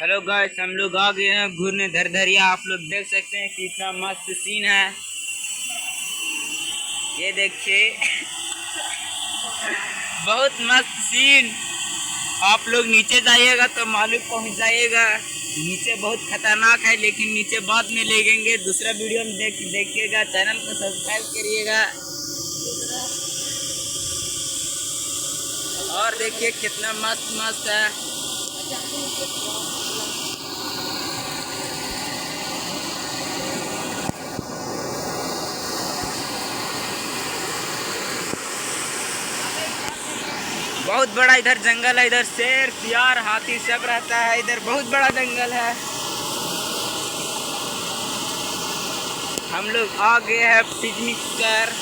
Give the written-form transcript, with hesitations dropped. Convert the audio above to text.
Hello guys, हम लोग आ गए हैं घूरने धरिया। आप लोग देख सकते हैं कितना मस्त सीन है। ये देखिए बहुत मस्त सीन। आप लोग नीचे जाइएगा तो मालूम पहुंच जाइएगा। नीचे बहुत खतरनाक है, लेकिन नीचे बाद में लेंगे। दूसरा वीडियो में देखिएगा। चैनल को सब्सक्राइब करिएगा। और देखिए कितना मस्त मस्त है। बहुत बड़ा इधर जंगल है। इधर शेर, सियार, हाथी सब रहता है। इधर बहुत बड़ा जंगल है। हम लोग आ गए हैं पिकनिक कर।